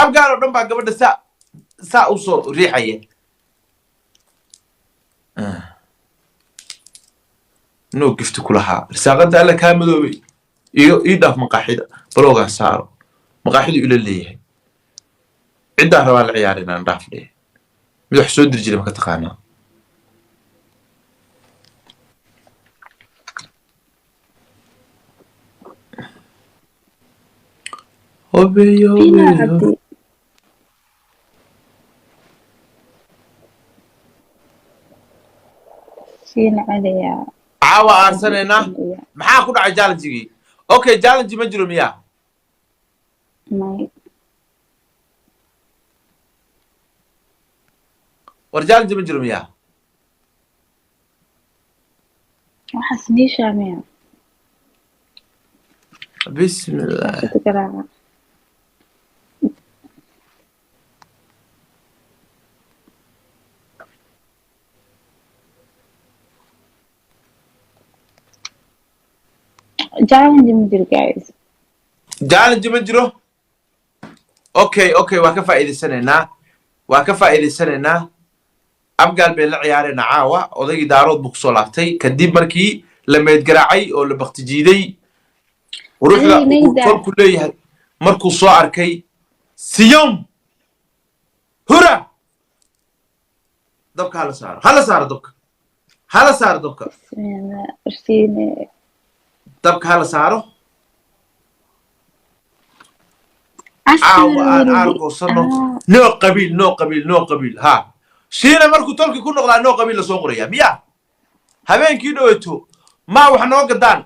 abgaal oo dhan baa gabadha saa u soo riixaya noo gifti kulahaa risaaqada alla kaa madoobay ii dhaaf maqaaxida baloogaa saaro maqaaxidu ila leeyahay ciddaa rabaa la ciyaara inaan dhaaf dheh mid wax soo diri jiray maka taqaanaa hobeyo hobeyo caawa aarsanayna maxaa ku dhacay challenge-gii okay challenge ma jiro miyaa war challenge ma jiro miyaa waxaas niishaa miya bismillah challenge ma jiro guys challenge ma jiro okay waa ka faa'iidaysanaynaa abgaal bay la ciyaarayna caawa odaygii daarood buu kusoo laabtay kadib markii la meedgaraacay oo la baktijiiday ruuxda kolku leeyahay markuu soo arkay siyom hura dabka hala saaro dabka dabka hala saaro caawa aan aargoosano noo qabiil ha shiina markuu tolkii ku noqdaa noo qabiil la soo qoraya miya habeenkii dhaweeto maa wax noo gadaan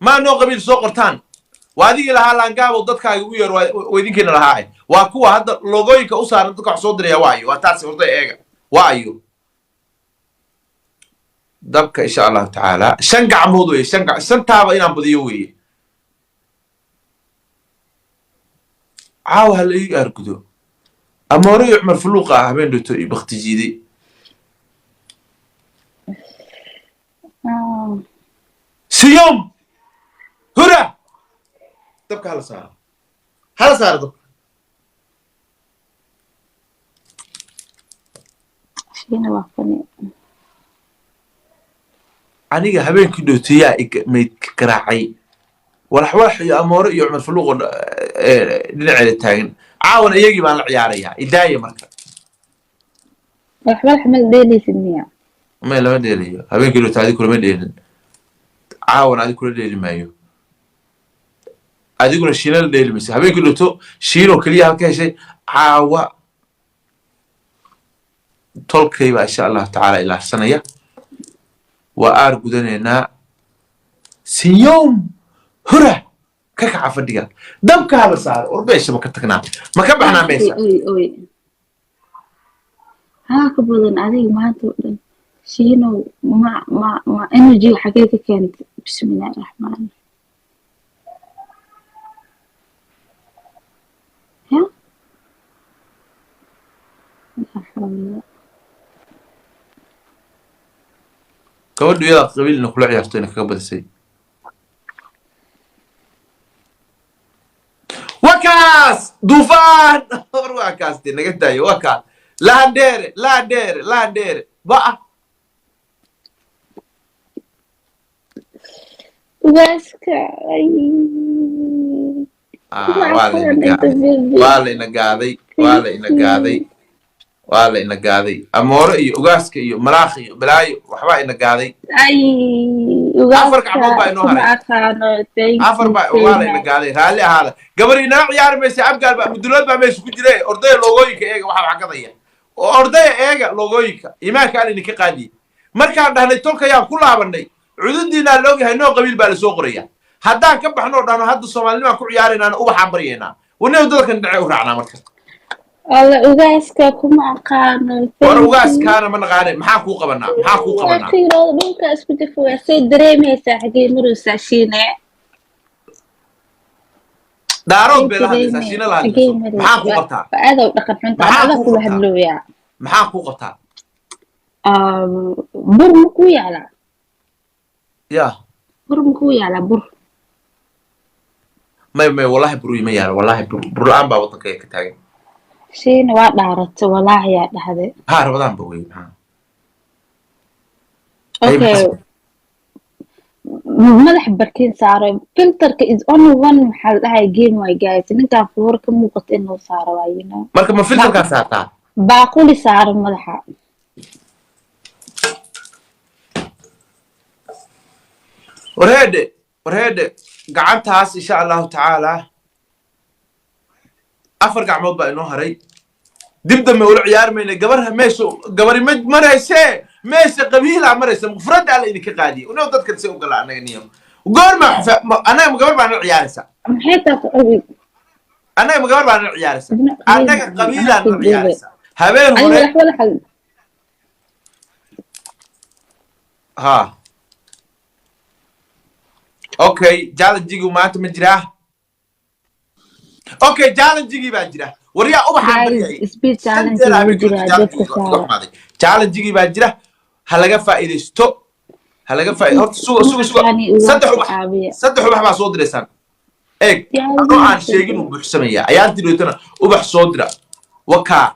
maa noo qabiil soo qortaan waa adigii lahaa laangaabo dadkaaga u yeer waa idinkiina lahaa waa kuwa hadda logooyinka u saaran dadka wax soo diraya waayo waa taasi horta eega waayo dabka insha allahu tacaala 5 gacmood weeye 5 taaba inaan badiyo weeye caawa hala ii aargudo amoore iyo cumar fuluuqa ah habeen dhowto iyo baktijiiday siyom hura dabka hala saaro dabka aniga habeenkii dhowto yaa mayd garaacay walax iyo amoore iyo cumar fuluuqo dhinaceeda taagan caawana iyagii baan la ciyaarayaa idaaya marka waxba xamal dheelaysid miya ma lama dheelayo habeenkii dhowto adi kulama dheelin caawana adi kula dheeli maayo adiguna shiina la dheeli maysa habeenkii dhowto shiinoo keliya halka heshay caawa tolkay baa insha allahu tacaala ilaahsanaya waa aar gudanaynaa siyom hura ka kaca fadhiga dabka hala saaro orbeesha ma ka tagnaa ma ka baxnaa meesha haa ka badan adiga maanta oo dhan shiinow ma energy xagee ka keentay bismillaahi raxmaan ya gabadhu iyada qabiilna kula ciyaarto ina kaga badisay wakaas dufaan war wakaas de naga daayo wakaas laandheere ba'a ugaaska waa la ina gaaday amoore iyo ugaaska iyo maraakh iyo balaayo waxbaa ina gaaday afar gacmood baa inoo haray afar baa waa la ina gaaday raalli ahaada gabar inaa ciyaari maysa abgaal baa mudulood baa meesha ku jire ordaya logooyinka eega waxaa wax gadaya oo ordaya eega logooyinka imaanka aan idinka qaadiyey markaan dhahnay tolkayaan ku laabanay cududiinaa laogyahay noo qabiil baa lasoo qoraya haddaan ka baxnoo dhahno hadda soomaalinimaan ku ciyaaraynaana ubaxaan baryaynaa wanina dadkan dhinace u raacnaa marka alla ugaaska kuma aqaano war ugaaskaana ma naqaane maxaa kuu qabanaa dhulka isku jafo waa say dareemaysaa xagee maraysaa shiine daarood bay la hadlaysaa shiine la hadlayso maxaa kuu qabtaa aadaw dhaqan xunta ada kula hadlooyaa maxaa kuu qabtaa bur ma kuu yaalaa ya bur ma kuu yaalaa bur ما والله بروي ما يار والله برلان با ودنك ka taagan شينا waa dhaarata wallahi yaa dhahday ها رمضان بوي ها okay madax barkin saaray filterka is only one maxal dhahay game way guys ninka floor ka muuqato inuu saaro waayina marka ma filterka saartaa baaquli saaro madaxa warheede gacantaas insha Allah taala afar gacmood baa inoo haray dib dambe ula ciyaarmayna gabarha meesha gabari ma marayse meesha qabiila maraysa mufrada la idinka qaadiyo inuu dadka si u gala anaga niyo goorma anaga gabar baan u ciyaaraysa maxay tahay anaga gabar baan u ciyaaraysa anaga qabiila u ciyaaraysa habeen hore ha okay challenge-gu maanta ma jiraa okay challenge-gi baa jira wariyaa ubaxaan bariyay speed challenge challenge-gi baa jira ha laga faa'iideysto horta saddex ubax baa soo direysaan eeg anoo aan sheegin uu buuxsamaya ayaan tirootana ubax soo dira wakaa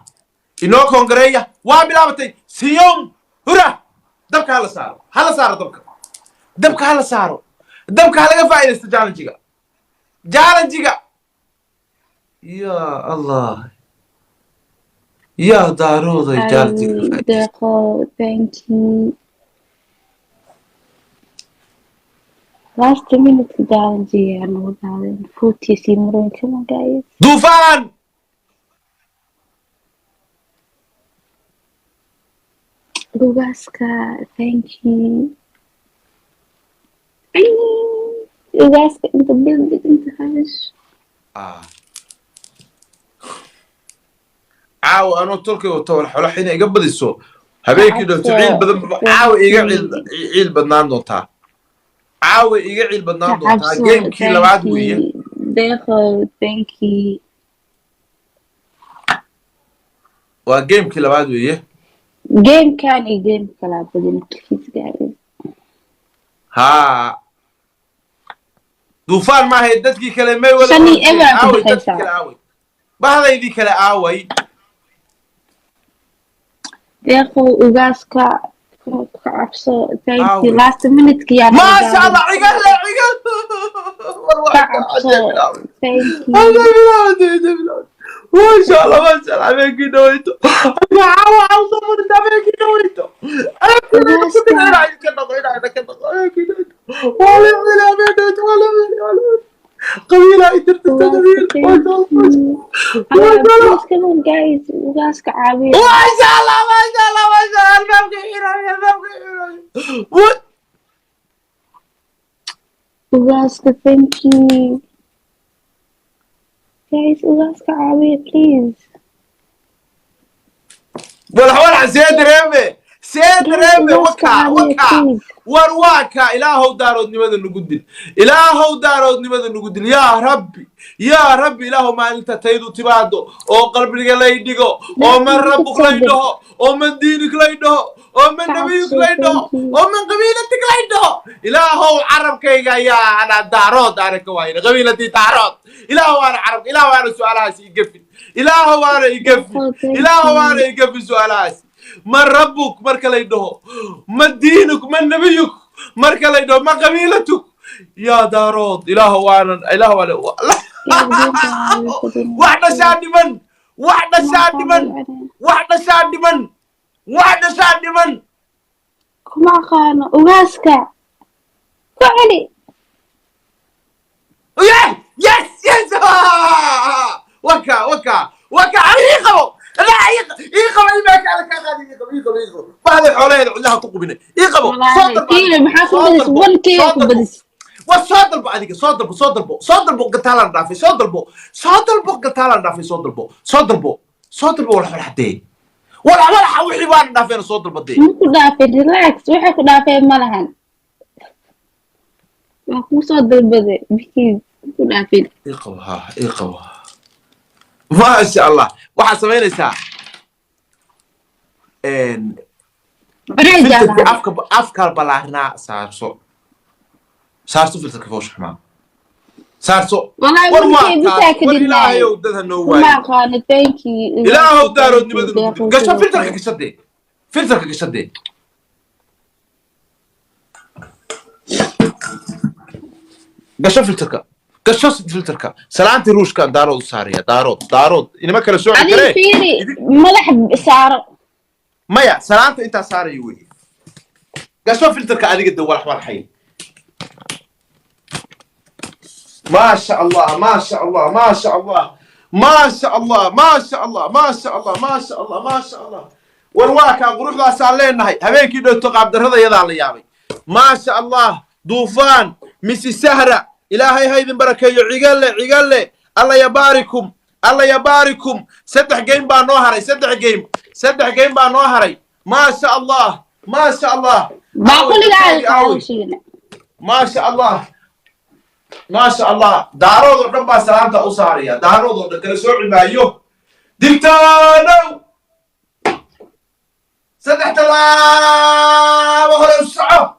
inoo kongareeya waa bilaabatay siyom hura dabka hala saaro dabka hala saaro dabka ha laga faa'iideysto challenge-ga ya Allah ya daarooda challenge-ga thank you last minute challenge-ga no daaden 40 simron come on guys Dufan Lugaska thank you you guys in the building in the house عاو أنا تركي وطول حلا حين يقبض السو هبيك لو تعيل بدن عاو يقعيل بدنان دوتا عاو يقعيل بدنان دوتا جيم كي لبعد ويا داخل thank you وجيم كي لبعد ويا جيم كان جيم كلا بدن كيس قاعد ها دوفان ما هي دتكي كلمة ولا شني إبرة عاوي دتكي عاوي بهذا يدي كلا عاوي داخل وجاسكا كعبسو thank you last minute كيا ما شاء الله عقل كعبسو thank you ما شاء الله ما شاء الله عليك دويتو انا عاوز صبر دابك دويتو انا كنت رايح كده ولا قبيلة قدرت التدبير كمان جايز وجاسك عابير ما شاء الله الباب كبير وجاسك thank you guys وجاسك عابير please والحوار سيد ريمي وكا warwaaka ilaahow daaroodnimada nagu dil yaa rabbi ilaahow maalinta taydu timaado oo qalbiga lay dhigo oo man rabbuk lay dhaho oo man diinik lay dhaho oo man nabiyuk lay dhaho oo man qabiilatik lay dhaho ilaahow carabkayga yaa ana daarood arka waayna qabiilatii daarood ilaahow ana carabka ilaahow ana su'aalahaas igafin ilaahow ana igafin su'aalahaas من ربك مرك ليدو من دينك من نبيك مرك ليدو ما قبيلتك يا دارود إله وانا واحدة شادي من كما خانو وغاسكا كعلي يس وكا عريقه لا يقبل ما كان يقبل بعد الحولين عندها تقبلنا يقبل صوت كيلو محاسب بس 1 كيلو بس وصوت بعدك صوت البو قتالان دافي صوت البو ولا حدي ولا وحي بان دافين صوت البو دي مو دافي ريلاكس وحي كدافي ملهن ما هو صوت البو بكي دافي يقبل ما شاء الله waxaa samaynaysaa afka balaarnaa saarso filterka foosha xumaa saarso والله ودadha noo waayo ilaahow daaroodnimada nagu gasho filterka gashadee gasho filterka salaantii ruushka daarood u saaraya daarood inama kala soo kare madax saaro maya salaanta inta saarayo weey gasho filterka adiga dawal xay ما شاء الله ما شاء الله ما شاء الله ما شاء الله ما شاء الله ما شاء الله ما شاء الله ما شاء الله والواكا قروح لا سالينahay habeenkii dhooto qaab darrada yada la yaabay ما شاء الله duufaan misi sahra ilaahay haydin barakeeyo cigalle alla yabaarikum saddex game baa noo haray saddex game baa noo haray ما شاء الله ما شاء الله ما شاء الله ما شاء الله دارود دبا سلامتا أسارية دارود كلا سوعي مايو دكتانو سدحت الله وهلا السعو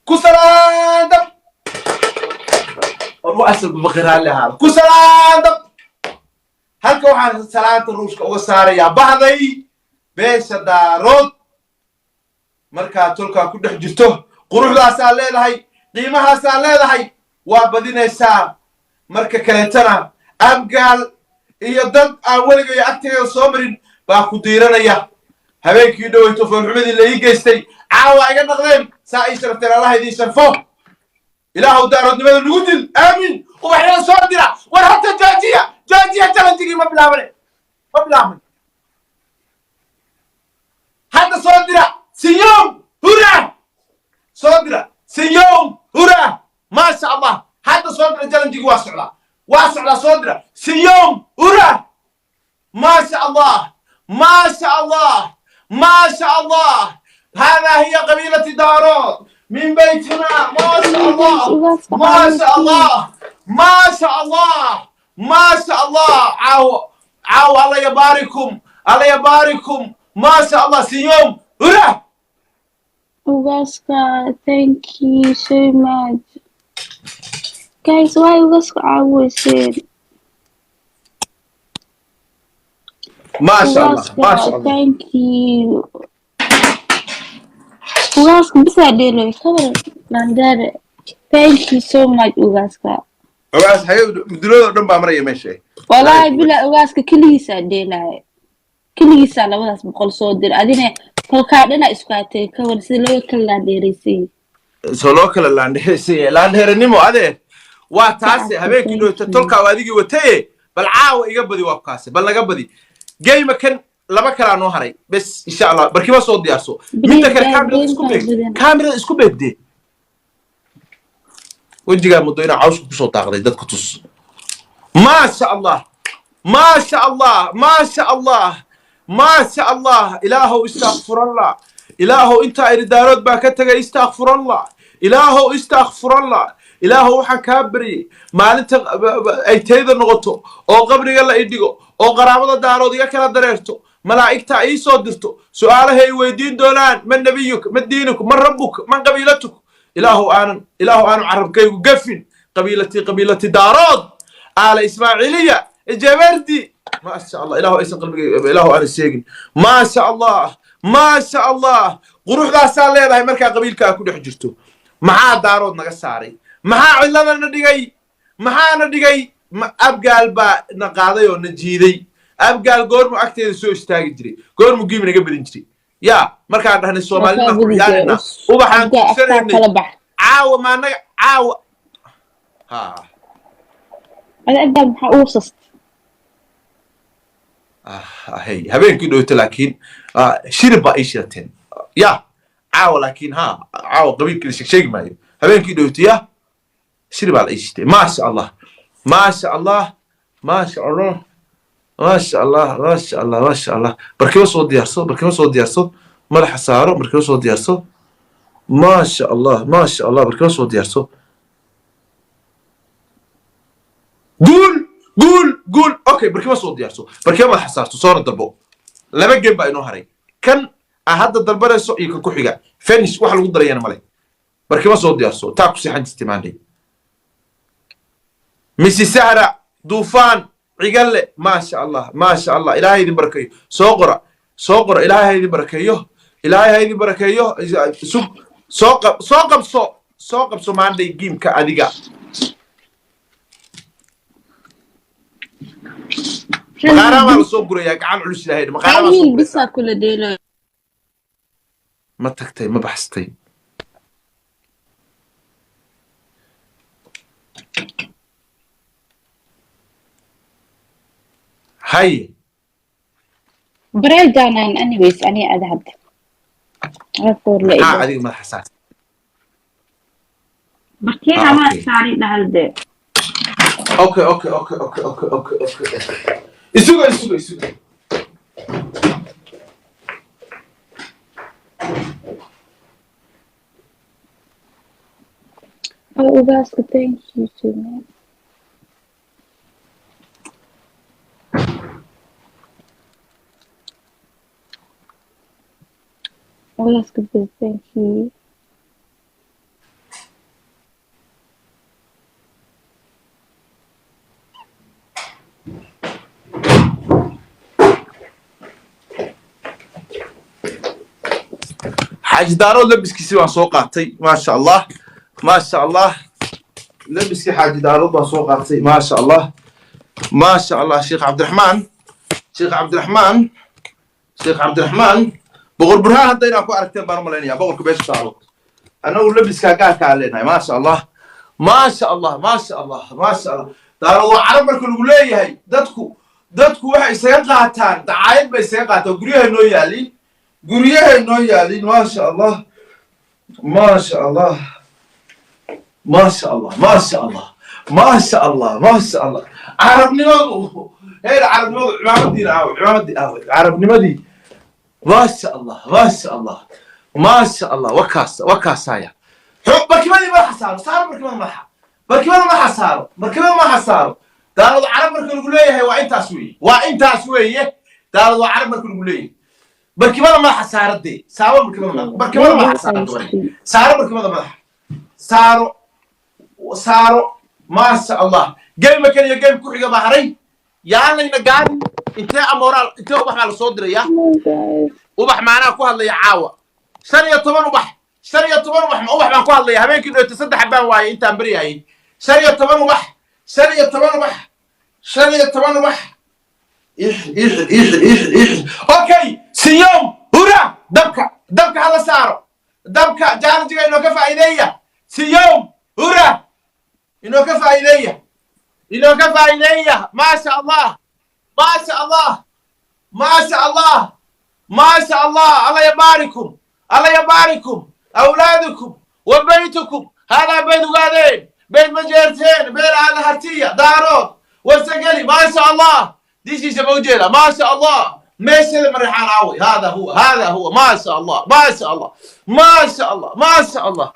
كسران دب والمؤسس ببخير هالي هذا كسران دب هل كوحان سلامة الروشك أسارية بعضي بيش دارود مركا تلقى كل حجرته quruxdaasaa leedahay qiimahaasaa leedahay waa badinaysaa marka kaleetana abgaal iyo dad aan weligay agteeda soo marin baa ku diiranaya habeenkii dhaweyto foolxumadii la ii geystay caawa iga dhaqdeen saa ii sharafteen allaha idiin sharfo ilaahow daaroodnimada nagu dil aamin ubaxyada soo dira war horta joojiya jalantigii ma bilaaban hadda soo dira siyoom hura صدرة سيوم هرا ما شاء الله هذا صدرة جلنجي واسع صدرة سيوم هرا ما شاء الله ما شاء الله ما شاء الله هذا هي قبيلة دارود من بيتنا ما شاء الله ما شاء الله ما شاء الله ما شاء الله عاو الله يباركم ما شاء الله سيوم هرا Ugaska, thank you so much. Guys, why Ugaska always said? MashaAllah. Thank you. Ugaska, bisa delo. Come on, thank you so much, Ugaska. Ugaska, hayo mudulada dhan baa maraya meesha. Wallahi bila Ugaska kaliisa dhelay. Kaliisa labadaas boqol soo dir. Adina kolkaadana isku atay ka war si loo kala dheereysay soo loo kala laandheeranimo ade waa taas habeenkii dhooto tolka waadigi watay bal caawa iga badi waa kaas bal laga badi game kan laba kala noo haray bas insha Allah barkiba soo diyaarso midda kale kaamira isku beegde wajiga muddo cawsku ku soo taaqday dadku tus ma sha Allah ma sha Allah ma sha Allah ما شاء الله إلهه استغفر الله إلهه أنت إردارات باكتك استغفر الله إلهه استغفر الله إلهه حكابري ما أنت أي تيذا نغطو أو قبري الله يديقو أو قرابة دارو ديك كلا دريرتو ملائكة أي صدرتو سؤاله ويدين دولان من نبيك من دينك من ربك من قبيلتك إلهه أنا عرب كي قفن قبيلتي دارات آل إسماعيلية الجبردي ما شاء الله إلهه إيش قلبي إلهه أنا السجن ما شاء الله ما شاء الله قروح ذا سال ليه هاي مركا قبيل كأكون حجرته معاه دارود نقصاري معاه علنا ندقي معاه ندقي أبقى البا نقاضي ونجيدي أبقى الجورم أكتر سو استاجري جورم جيم نقبل نجري يا مركا عندنا السومالي يعني وبحنا سنة عاو ما عاو ها أنا أقدر بحوصص هي habeenkii dhooto laakiin shirib baa ishirteen ya caaw laakiin caaw qabiilkii sheeg maayo habeenkii dhooto ya shirib baa ishirteen ma sha Allah ma sha Allah ma sha Allah ما شاء الله ما شاء الله ما شاء الله بركبه صوت يرصد بركبه صوت يرصد ملح سعره بركبه صوت يرصد ما شاء الله ما شاء الله بركبه صوت يرصد قول اوكي بركبه صوت يرصد بركبه ملح سعرته صار الضربه لما جيب انه هري كان هذا الضربه سو يكون كحيغا فينش waxa lagu darayana male بركي ما صوت يرسو تاكو سيحان جستماني مسي سهرة دوفان عقل ما شاء الله ما شاء الله إلهي دي بركيه سوقرة إلهي دي بركيه إلهي دي بركيه سوق ما عندي جيم كأديقا مقارا ما سوقرة يا قعان علوش لهيد مقارا ما سوقرة بسا كل ديلا ما تكتي ما بحثتي هاي بريك داون anyways أنا أذهب أقول لي هذه ما حساس بكينا ما ساري لهالدي اوكي اسوق Oh, that's the thing you do, man. Oh, that's the big thing you. حاج دارو لبس كيسي وان سوقاتي ما شاء الله ما شاء الله لبس كي حاج دارو وان سوقاتي ما شاء الله ما شاء الله شيخ عبد الرحمن بقول برهان هدينا اكو اركتين برملينيا بقولك بيش صاروا انا ولبس كاكا علينا ما شاء الله دارو عرب marka lagu leeyahay dadku waxay isaga qaataan dacaayad bay isaga qaataan guryaha noo yaalin ما شاء الله عربنimadu هي عربنimadi ما شاء الله وكاسايا بركبني ما حصار صار بركبني ما حصار دارو عرب marka lagu leeyahay waa intaas weeye دارو عرب marka lagu leeyahay بركبني ما حصاردي ساو بركبني ما حصاردي سارو ما شاء الله جيم كان يا جيم كوخيغا بحري يعني نقاد انت امورال انت وبخ على صدر يا وبخ معنا كو هادليا عاوا 15 وبخ ما كو هادليا habeenkii dhow saddex baan waayay intaan bariyay 15 وبخ اوكي سيوم هورا دبك هذا سارو دبك جانجيga inoo ka faa'iideeya سيوم هورا inoo ka faa'iideeya ما شاء الله الله يباركم أولادكم وبيتكم هذا بيت قادين بيت مجيرتين بيت على هرتية دارود والسقلي ما شاء الله دي شيء موجودة ما شاء الله ماشي المريحان عوي هذا هو ما شاء الله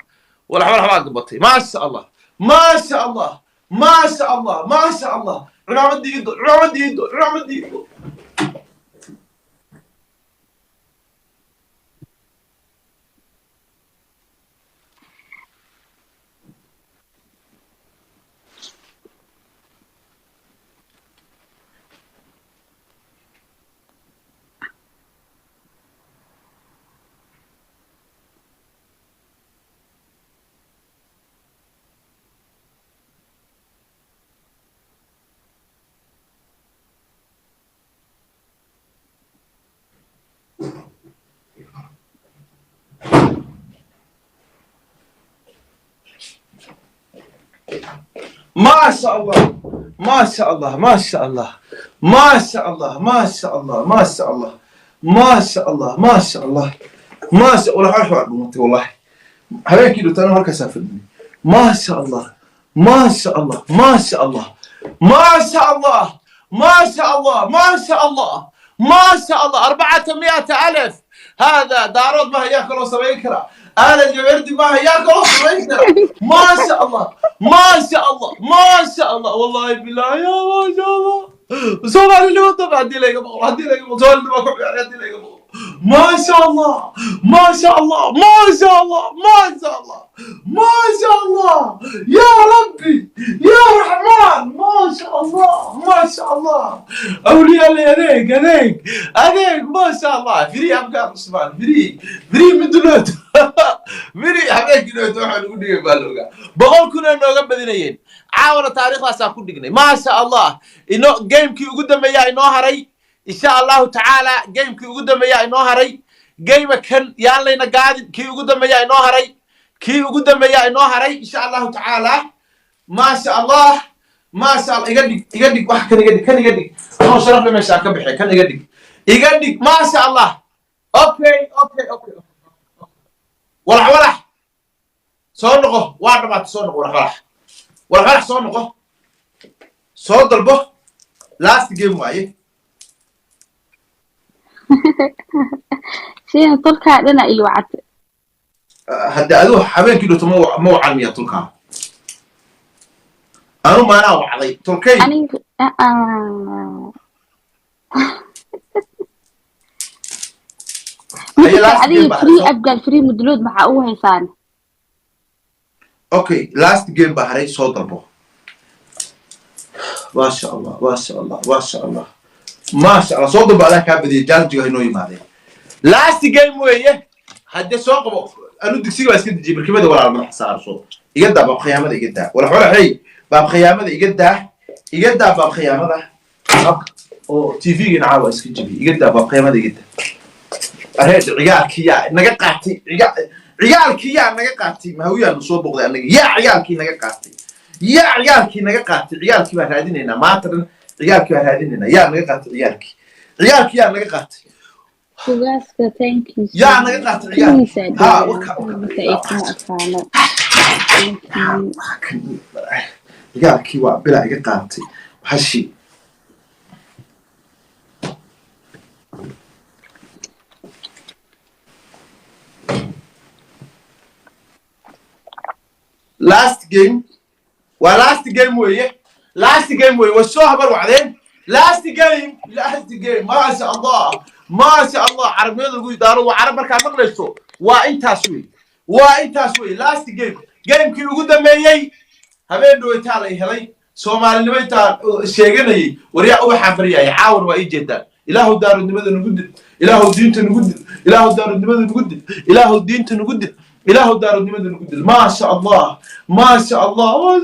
ولا حول ما قبطي ما شاء الله عمامد يدو ما شاء الله ولا حول والله هيك كده ترى هلك سافرني ما شاء الله 400,000 هذا دارود ما ياكل وصبيكرا انا جبردي ما ياكل وصبيكرا ما شاء الله والله بالله يا ما شاء الله صوب على اللي طبعا دي لك سؤال ما كم يعني دي لك ما شاء الله ما شاء الله ما شاء الله ما شاء الله ما شاء الله يا ربي يا رحمن ما شاء الله ما شاء الله اولياء لي هذيك ما شاء الله فري ابقى عثمان فري من دلوت فري هذيك دلوت waxaan ugu dhigay baalooga boqol kun oo nooga badinayeen caawna taariikhdaas aan ku dhignay ma sha Allah ino gamekii ugu dambeeyay inoo haray insha Allah ta'ala gamekii ugu dambeeyay inoo haray game kan yaan layna gaadin kii ugu dambeeyay inoo haray kii ugu dambeeyay inoo haray insha Allah ta'ala ma sha Allah iga dig wax kan iga dig oo sharaf la meesha ka bixay kan iga dig ma sha Allah okay walax soo noqo waa dhamaad soo noqo walax soo noqo soo dalbo last game waaye شيء طلقها لنا أيوة عاد هدا أدوه حبين كيلو تمو عمية طلقها أنا ما أنا وعضي طلقي أنا هذه فري أبقى الفري مدلود مع أوه إنسان أوكي لاست جيم بحري صوت البو ما شاء الله ما شاء الله ما شاء الله ما شاء الله صوت البو على كابدي جالجو هنو يمادي لاست جيم ويه هدي سوق أنا دكسي بس كده جيب الكلمة ولا على حصار صوت يقدر باب خيامة يقدر ولا حول حي باب خيامة يقدر باب خيامة أو تي في نعاوز كجبي يقدر باب خيامة يقدر أهيد عيال كيا نجقاتي عيال كيا نجقاتي ما هو يعني صوب بقول أنا يا عيال كي نجقاتي يا عيال كي نجقاتي عيال كي بهادين هنا ما ترى عيال كي بهادين هنا يا نجقاتي عيال كي يا نجقاتي يا نجقاتي عيال ها وكا عيال كي بلا نجقاتي هالشيء last game ويه والسوها بالوعدين last game ما شاء الله عرب ميدو يقول دارو وعرب مركا مقلسو وانت سوي last game كي ugu dambeeyay habeen dhawaytaa la helay Soomaalinimada sheeganayay wariya uga xafariyay caawar waa ii jeedaan ilaahu daarudnimada nagu dil ilaahu diinta nagu dil ilaahu daarudnimada nagu dil ilaahu diinta nagu dil إله دار النمد نقدر ما شاء الله ما شاء الله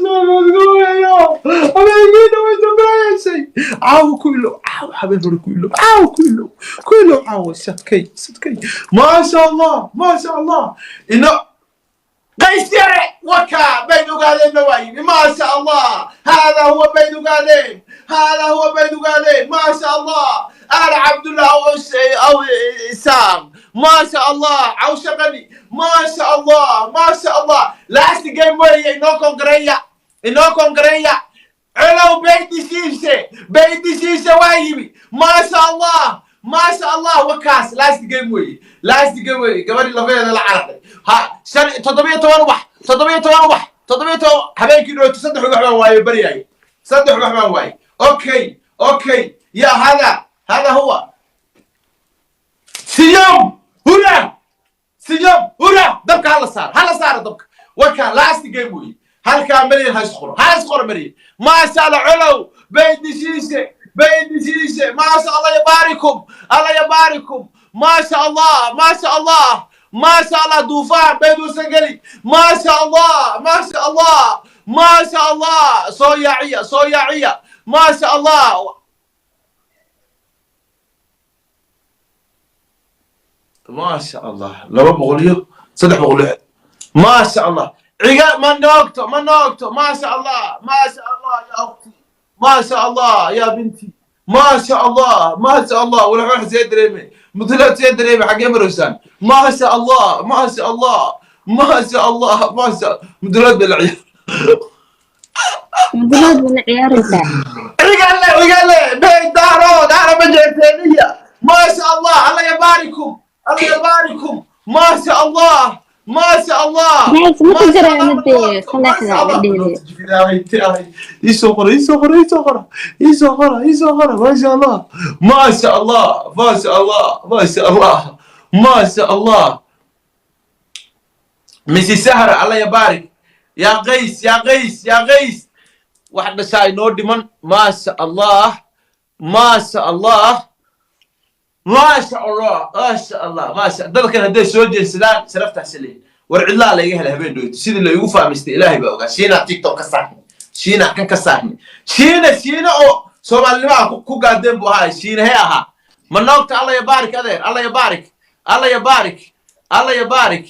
عاو كله عاو حبيبي كله عاو صدقي ما شاء الله إنه قيسري وكا بين قالين نوايم ما شاء الله هذا هو بين قالين ما شاء الله أنا عبد الله أو إسام ما شاء الله عوشقني ما شاء الله last game وهي إنو كونغريا علو بيت شيشة وايبي ما شاء الله وكاس last game وهي قبل اللفين العربي ها سنة تضبية توانوبح حبايك إنو تصدحوا الرحمن واي برياي صدحوا الرحمن واي أوكي يا هذا هو سيوم هنا دبك هلا صار دبك وكان لاست جيم وي هل كان مريء هاي مريء ما شاء الله علو بيد شيشه ما شاء الله يباركم ما شاء الله دوفان بيدو سنقلي ما شاء الله صياعية ما شاء الله ما شاء الله لو بقوليه صدق بقوليه ما شاء الله عقاب ما نوقته ما شاء الله يا أختي ما شاء الله يا بنتي ما شاء الله ولا روح زي دريمي مثل زي دريمي حق يمرسان ما شاء الله مدلات بالعيار عقال لي بيت دارو مجرتينية ما شاء الله الله يباركم ما شاء الله يسوخر ما شاء الله ما شاء الله. مسي سهرة الله يبارك. يا قيس يا قيس يا قيس. واحدة شاي نودي من ما شاء الله ما شاء الله ما شاء الله ما شاء الله ما شاء الله. كان هدي سوجي السلام شرفتها سليم ورع الله لا يجهل هبين دوت سيد اللي يوفى مستي إلهي بقى شينا تيك توك كسرني شينا كان كسرني شينا أو سوما اللي معه كو قادم بوهاي شينا هيها من نوقت الله يبارك أدير الله يبارك الله يبارك الله يبارك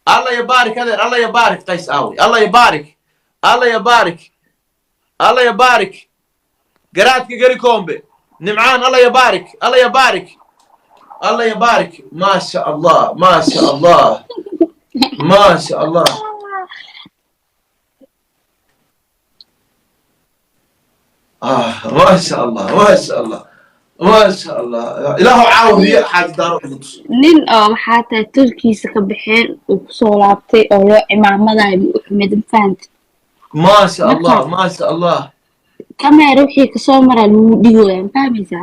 الله يبارك أدير الله يبارك قيس آوي الله يبارك الله يبارك الله يبارك قراتك قري كومبي نمعان الله يبارك الله يبارك الله يبارك ما شاء الله ما شاء الله ما شاء الله ما شاء الله ما شاء الله ما شاء الله إله عاود هي حاج دار نين حتى تركي سكبحين وصولابتي أو لو إمامة محمد فهمت ما شاء الله ما شاء الله كما روحي كسومر الوديو فاهميزا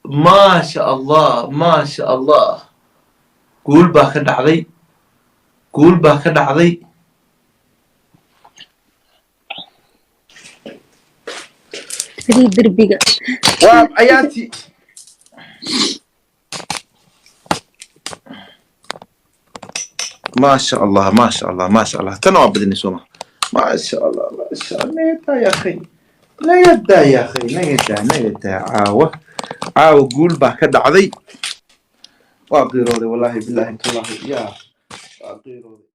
ما شاء الله ما شاء الله قول باك دعضي قول باك دعضي فري دربيقة آياتي ما شاء الله ما شاء الله ما شاء الله تنوع بدني سوما ما شاء الله ما شاء الله نيتا يا أخي نيتا يا أخي نيتا عاو قول باك دعضي وابدي روضي والله بالله والله يا أبدي روضي